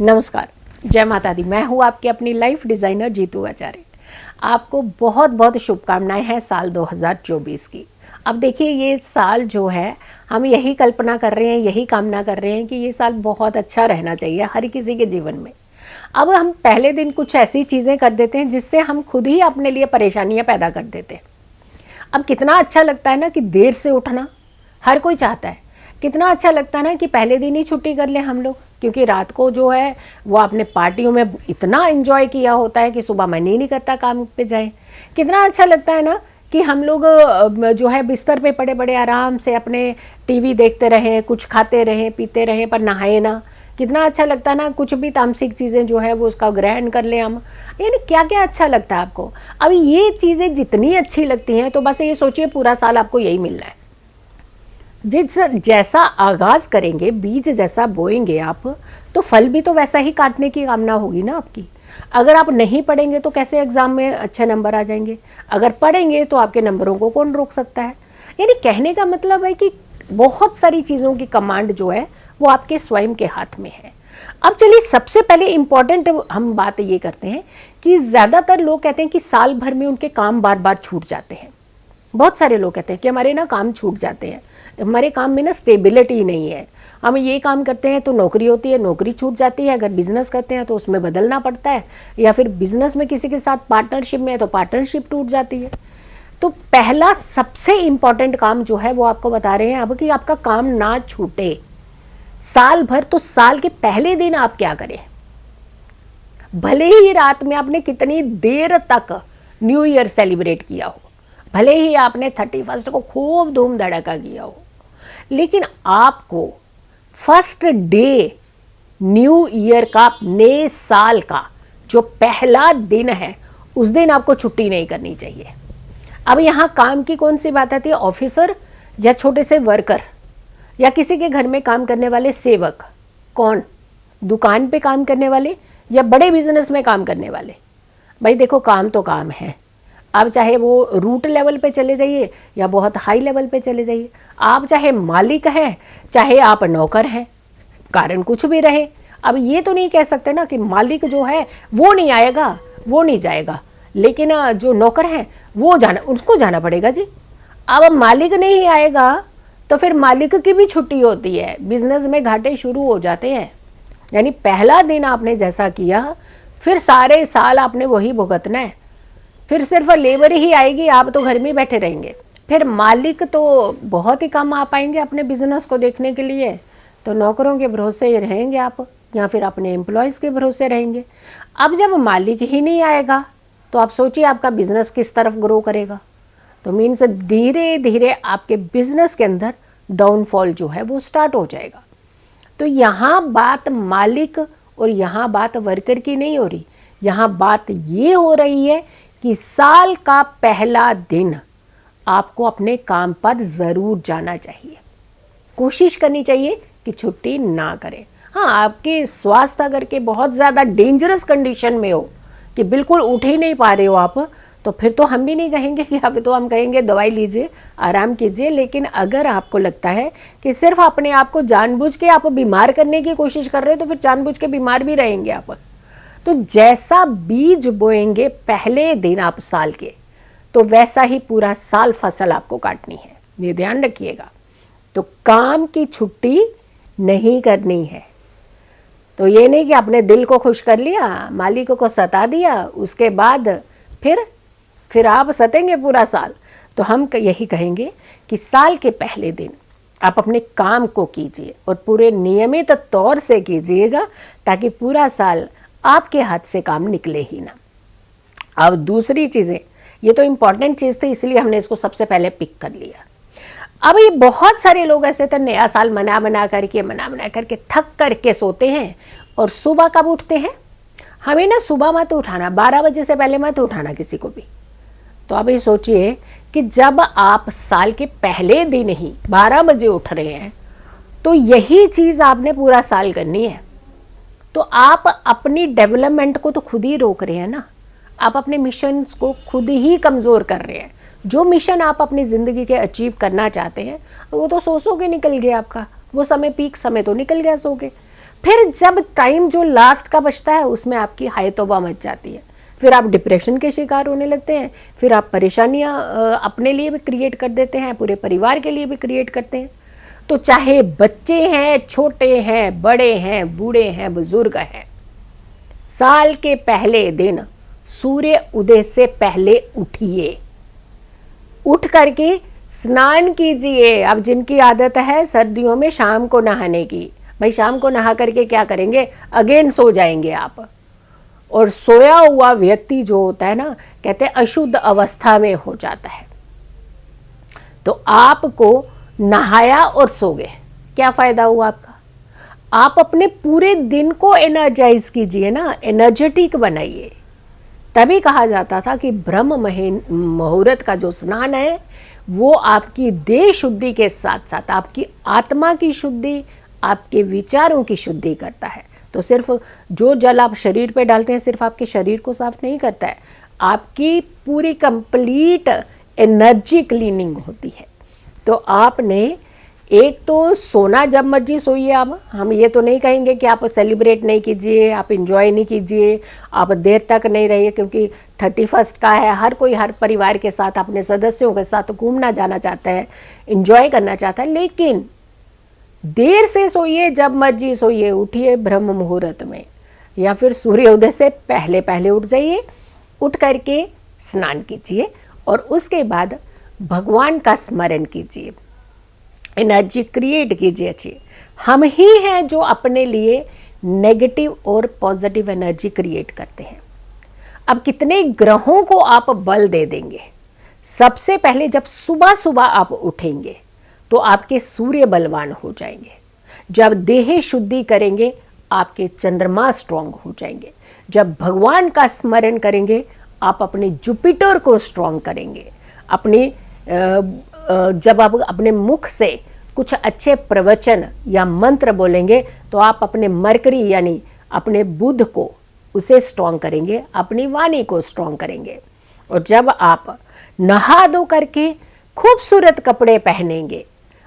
नमस्कार, जय माता दी। मैं हूँ आपकी अपनी लाइफ डिज़ाइनर जीतू आचार्य। आपको बहुत बहुत शुभकामनाएं हैं साल 2024 की। अब देखिए, ये साल जो है, हम यही कल्पना कर रहे हैं, यही कामना कर रहे हैं कि ये साल बहुत अच्छा रहना चाहिए हर किसी के जीवन में। अब हम पहले दिन कुछ ऐसी चीज़ें कर देते हैं जिससे हम खुद ही अपने लिए परेशानियाँ पैदा कर देते हैं। अब कितना अच्छा लगता है ना कि देर से उठना, हर कोई चाहता है। कितना अच्छा लगता है ना कि पहले दिन ही छुट्टी कर लें हम लोग, क्योंकि रात को जो है वो आपने पार्टियों में इतना एंजॉय किया होता है कि सुबह मन ही नहीं करता काम पे जाएं। कितना अच्छा लगता है ना कि हम लोग जो है बिस्तर पे पड़े पड़े आराम से अपने टीवी देखते रहें, कुछ खाते रहें पीते रहें, पर नहाए ना। कितना अच्छा लगता है ना, कुछ भी तामसिक चीज़ें जो है वो उसका ग्रहण कर लें हम। यानी क्या क्या अच्छा लगता है आपको। अब ये चीज़ें जितनी अच्छी लगती हैं तो बस ये सोचिए पूरा साल आपको यही मिलना है। जिस जैसा आगाज़ करेंगे, बीज जैसा बोएंगे आप, तो फल भी तो वैसा ही काटने की कामना होगी ना आपकी। अगर आप नहीं पढ़ेंगे तो कैसे एग्ज़ाम में अच्छे नंबर आ जाएंगे। अगर पढ़ेंगे तो आपके नंबरों को कौन रोक सकता है। यानी कहने का मतलब है कि बहुत सारी चीज़ों की कमांड जो है वो आपके स्वयं के हाथ में है। अब चलिए, सबसे पहले इम्पॉर्टेंट हम बात ये करते हैं कि ज़्यादातर लोग कहते हैं कि साल भर में उनके काम बार बार छूट जाते हैं। बहुत सारे लोग कहते हैं कि हमारे ना काम छूट जाते हैं, हमारे काम में ना स्टेबिलिटी नहीं है। हम ये काम करते हैं तो नौकरी होती है, नौकरी छूट जाती है। अगर बिजनेस करते हैं तो उसमें बदलना पड़ता है, या फिर बिजनेस में किसी के साथ पार्टनरशिप में है तो पार्टनरशिप टूट जाती है। तो पहला सबसे इम्पॉर्टेंट काम जो है वो आपको बता रहे हैं अब कि आपका काम ना छूटे साल भर। तो साल के पहले दिन आप क्या करें। भले ही रात में आपने कितनी देर तक न्यू ईयर सेलिब्रेट किया हो, भले ही आपने 31 को खूब धूम धड़का किया हो, लेकिन आपको फर्स्ट डे न्यू ईयर का, नए साल का जो पहला दिन है, उस दिन आपको छुट्टी नहीं करनी चाहिए। अब यहाँ काम की कौन सी बात आती है, ऑफिसर या छोटे से वर्कर या किसी के घर में काम करने वाले सेवक, कौन, दुकान पे काम करने वाले या बड़े बिजनेस में काम करने वाले। भाई देखो, काम तो काम है। आप चाहे वो रूट लेवल पे चले जाइए या बहुत हाई लेवल पे चले जाइए, आप चाहे मालिक हैं चाहे आप नौकर हैं, कारण कुछ भी रहे। अब ये तो नहीं कह सकते ना कि मालिक जो है वो नहीं आएगा, वो नहीं जाएगा, लेकिन जो नौकर हैं वो जाना, उनको जाना पड़ेगा जी। अब मालिक नहीं आएगा तो फिर मालिक की भी छुट्टी होती है, बिजनेस में घाटे शुरू हो जाते हैं। यानी पहला दिन आपने जैसा किया, फिर सारे साल आपने वही भुगतना है। फिर सिर्फ लेबर ही आएगी, आप तो घर में बैठे रहेंगे। फिर मालिक तो बहुत ही कम आ पाएंगे अपने बिजनेस को देखने के लिए, तो नौकरों के भरोसे रहेंगे आप, या फिर अपने एम्प्लॉयज़ के भरोसे रहेंगे। अब जब मालिक ही नहीं आएगा तो आप सोचिए आपका बिजनेस किस तरफ ग्रो करेगा। तो मीन्स धीरे धीरे आपके बिजनेस के अंदर डाउनफॉल जो है वो स्टार्ट हो जाएगा। तो यहाँ बात मालिक और यहाँ बात वर्कर की नहीं हो रही, यहाँ बात ये हो रही है कि साल का पहला दिन आपको अपने काम पर ज़रूर जाना चाहिए। कोशिश करनी चाहिए कि छुट्टी ना करें। हाँ, आपके स्वास्थ्य अगर के बहुत ज़्यादा डेंजरस कंडीशन में हो कि बिल्कुल उठ ही नहीं पा रहे हो आप, तो फिर तो हम भी नहीं कहेंगे कि अभी तो हम कहेंगे दवाई लीजिए, आराम कीजिए। लेकिन अगर आपको लगता है कि सिर्फ अपने आप को जानबूझ के आप बीमार करने की कोशिश कर रहे हो, तो फिर जानबूझ के बीमार भी रहेंगे आप। तो जैसा बीज बोएंगे पहले दिन आप साल के, तो वैसा ही पूरा साल फसल आपको काटनी है, ये ध्यान रखिएगा। तो काम की छुट्टी नहीं करनी है। तो ये नहीं कि अपने दिल को खुश कर लिया, मालिक को सता दिया, उसके बाद फिर आप सतेंगे पूरा साल। तो हम यही कहेंगे कि साल के पहले दिन आप अपने काम को कीजिए और पूरे नियमित तौर से कीजिएगा, ताकि पूरा साल आपके हाथ से काम निकले ही ना। अब दूसरी चीज़ें, ये तो इम्पॉर्टेंट चीज़ थी इसलिए हमने इसको सबसे पहले पिक कर लिया। अब ये बहुत सारे लोग ऐसे थे, नया साल मना मना करके थक करके सोते हैं, और सुबह कब उठते हैं। हमें ना सुबह मत उठाना, 12 बजे से पहले मत उठाना किसी को भी। तो अब ये सोचिए कि जब आप साल के पहले दिन ही 12 बजे उठ रहे हैं, तो यही चीज़ आपने पूरा साल करनी है। तो आप अपनी डेवलपमेंट को तो खुद ही रोक रहे हैं ना, आप अपने मिशन को खुद ही कमज़ोर कर रहे हैं। जो मिशन आप अपनी ज़िंदगी के अचीव करना चाहते हैं वो तो सो के निकल गया आपका, वो समय पीक समय तो निकल गया सो के। फिर जब टाइम जो लास्ट का बचता है उसमें आपकी हाय तौबा मच जाती है, फिर आप डिप्रेशन के शिकार होने लगते हैं, फिर आप परेशानियां अपने लिए भी क्रिएट कर देते हैं, पूरे परिवार के लिए भी क्रिएट करते हैं। तो चाहे बच्चे हैं, छोटे हैं, बड़े हैं, बूढ़े हैं, बुजुर्ग हैं, साल के पहले दिन सूर्य उदय से पहले उठिए, उठ करके स्नान कीजिए। अब जिनकी आदत है सर्दियों में शाम को नहाने की, भाई शाम को नहा करके क्या करेंगे, अगेन सो जाएंगे आप। और सोया हुआ व्यक्ति जो होता है ना, कहते हैं अशुद्ध अवस्था में हो जाता है। तो आपको नहाया और सो गए, क्या फायदा हुआ आपका? आप अपने पूरे दिन को एनर्जाइज कीजिए ना, एनर्जेटिक बनाइए। तभी कहा जाता था कि ब्रह्म मुहूर्त का जो स्नान है वो आपकी देह शुद्धि के साथ साथ आपकी आत्मा की शुद्धि, आपके विचारों की शुद्धि करता है। तो सिर्फ जो जल आप शरीर पे डालते हैं सिर्फ आपके शरीर को साफ नहीं करता है, आपकी पूरी कंप्लीट एनर्जी क्लीनिंग होती है। तो आपने एक तो सोना जब मर्जी सोइए। अब हम ये तो नहीं कहेंगे कि आप सेलिब्रेट नहीं कीजिए, आप इंजॉय नहीं कीजिए, आप देर तक नहीं रहिए, क्योंकि 31 का है, हर कोई हर परिवार के साथ अपने सदस्यों के साथ घूमना जाना चाहता है, इंजॉय करना चाहता है। लेकिन देर से सोइए, जब मर्जी सोइए, उठिए ब्रह्म मुहूर्त में या फिर सूर्योदय से पहले पहले उठ जाइए, उठ करके स्नान कीजिए और उसके बाद भगवान का स्मरण कीजिए, एनर्जी क्रिएट कीजिए अच्छी। हम ही हैं जो अपने लिए नेगेटिव और पॉजिटिव एनर्जी क्रिएट करते हैं। अब कितने ग्रहों को आप बल दे देंगे? सबसे पहले जब सुबह सुबह आप उठेंगे तो आपके सूर्य बलवान हो जाएंगे। जब देह शुद्धि करेंगे आपके चंद्रमा स्ट्रांग हो जाएंगे। जब भगवान का स्मरण करेंगे आप अपने जुपिटर को स्ट्रांग करेंगे। अपनी जब आप अपने मुख से कुछ अच्छे प्रवचन या मंत्र बोलेंगे तो आप अपने मरकरी यानी अपने बुध को उसे स्ट्रांग करेंगे, अपनी वाणी को स्ट्रांग करेंगे। और जब आप नहा धो करके खूबसूरत कपड़े पहनेंगे,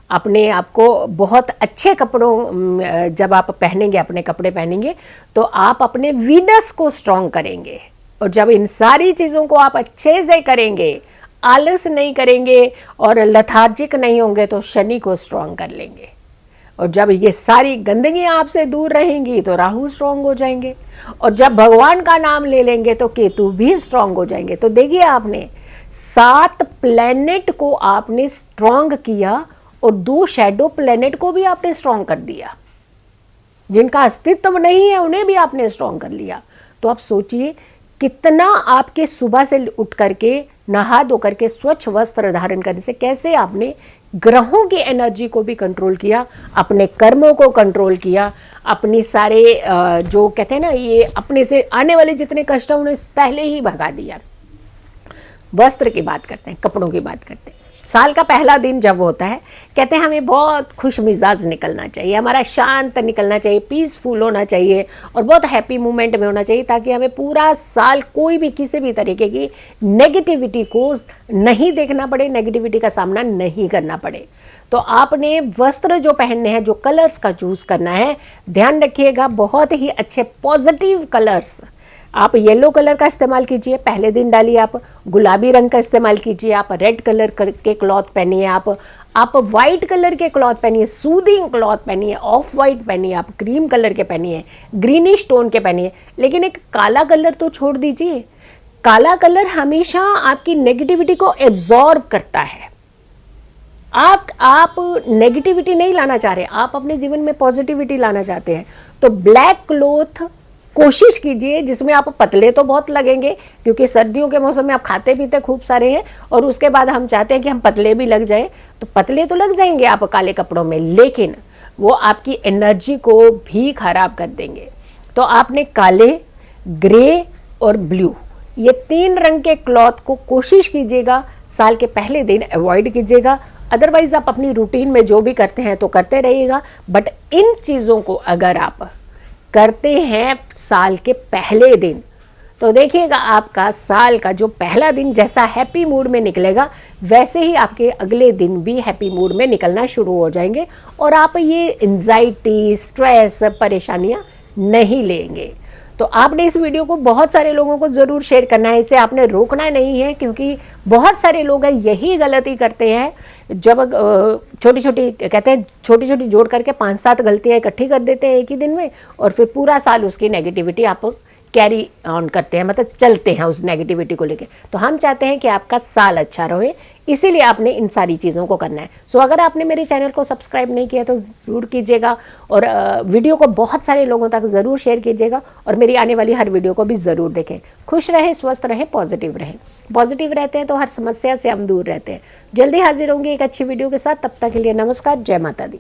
अपने आप को बहुत अच्छे कपड़ों जब आप पहनेंगे, अपने कपड़े पहनेंगे तो आप अपने वीनस को स्ट्रांग करेंगे। और जब इन सारी चीज़ों को आप अच्छे से करेंगे, आलस नहीं करेंगे और लथार्जिक नहीं होंगे तो शनि को स्ट्रांग कर लेंगे। और जब ये सारी गंदगी आपसे दूर रहेंगी तो राहु स्ट्रांग हो जाएंगे। और जब भगवान का नाम ले लेंगे तो केतु भी स्ट्रांग हो जाएंगे। तो देखिए आपने 7 प्लेनेट को आपने स्ट्रांग किया और 2 शैडो प्लेनेट को भी आपने स्ट्रांग कर दिया। जिनका अस्तित्व नहीं है उन्हें भी आपने स्ट्रांग कर लिया। तो आप सोचिए कितना आपके सुबह से उठ करके नहा धो करके स्वच्छ वस्त्र धारण करने से कैसे आपने ग्रहों की एनर्जी को भी कंट्रोल किया, अपने कर्मों को कंट्रोल किया, अपनी सारे जो कहते हैं ना ये अपने से आने वाले जितने कष्ट उन्हें पहले ही भगा दिया। वस्त्र की बात करते हैं, कपड़ों की बात करते हैं। साल का पहला दिन जब होता है कहते हैं हमें बहुत खुश मिजाज निकलना चाहिए, हमारा शांत निकलना चाहिए, पीसफुल होना चाहिए और बहुत हैप्पी मोमेंट में होना चाहिए, ताकि हमें पूरा साल कोई भी किसी भी तरीके की नेगेटिविटी को नहीं देखना पड़े, नेगेटिविटी का सामना नहीं करना पड़े। तो आपने वस्त्र जो पहनने हैं, जो कलर्स का चूज करना है, ध्यान रखिएगा बहुत ही अच्छे पॉजिटिव कलर्स। आप येलो कलर का इस्तेमाल कीजिए, पहले दिन डालिए। आप गुलाबी रंग का इस्तेमाल कीजिए, आप रेड कलर के क्लॉथ पहनिए, आप वाइट कलर के क्लॉथ पहनिए, सूदिंग क्लॉथ पहनिए, ऑफ वाइट पहनिए, आप क्रीम कलर के पहनिए, ग्रीनिश टोन के पहनिए। लेकिन एक काला कलर तो छोड़ दीजिए। काला कलर हमेशा आपकी नेगेटिविटी को एब्जॉर्ब करता है। आप नेगेटिविटी नहीं लाना चाह रहे, आप अपने जीवन में पॉजिटिविटी लाना चाहते हैं। तो ब्लैक क्लॉथ कोशिश कीजिए जिसमें आप पतले तो बहुत लगेंगे, क्योंकि सर्दियों के मौसम में आप खाते पीते खूब सारे हैं और उसके बाद हम चाहते हैं कि हम पतले भी लग जाएं, तो पतले तो लग जाएंगे आप काले कपड़ों में, लेकिन वो आपकी एनर्जी को भी खराब कर देंगे। तो आपने काले, ग्रे और ब्लू ये 3 रंग के क्लॉथ को कोशिश कीजिएगा साल के पहले दिन अवॉइड कीजिएगा। अदरवाइज आप अपनी रूटीन में जो भी करते हैं तो करते रहिएगा, बट इन चीज़ों को अगर आप करते हैं साल के पहले दिन तो देखिएगा आपका साल का जो पहला दिन जैसा हैप्पी मूड में निकलेगा, वैसे ही आपके अगले दिन भी हैप्पी मूड में निकलना शुरू हो जाएंगे और आप ये एंजाइटी, स्ट्रेस, परेशानियां नहीं लेंगे। तो आपने इस वीडियो को बहुत सारे लोगों को ज़रूर शेयर करना है, इसे आपने रोकना नहीं है, क्योंकि बहुत सारे लोग हैं यही गलती करते हैं। जब छोटी छोटी कहते हैं छोटी छोटी जोड़ करके 5-7 गलतियां इकट्ठी कर देते हैं एक ही दिन में, और फिर पूरा साल उसकी नेगेटिविटी आप कैरी ऑन करते हैं, मतलब चलते हैं उस नेगेटिविटी को लेके। तो हम चाहते हैं कि आपका साल अच्छा रहे, इसीलिए आपने इन सारी चीज़ों को करना है। सो अगर आपने मेरे चैनल को सब्सक्राइब नहीं किया तो ज़रूर कीजिएगा, और वीडियो को बहुत सारे लोगों तक ज़रूर शेयर कीजिएगा, और मेरी आने वाली हर वीडियो को भी ज़रूर देखें। खुश रहें, स्वस्थ रहें, पॉजिटिव रहें। पॉजिटिव रहते हैं तो हर समस्या से हम दूर रहते हैं। जल्दी हाजिर होंगे एक अच्छी वीडियो के साथ, तब तक के लिए नमस्कार, जय माता दी।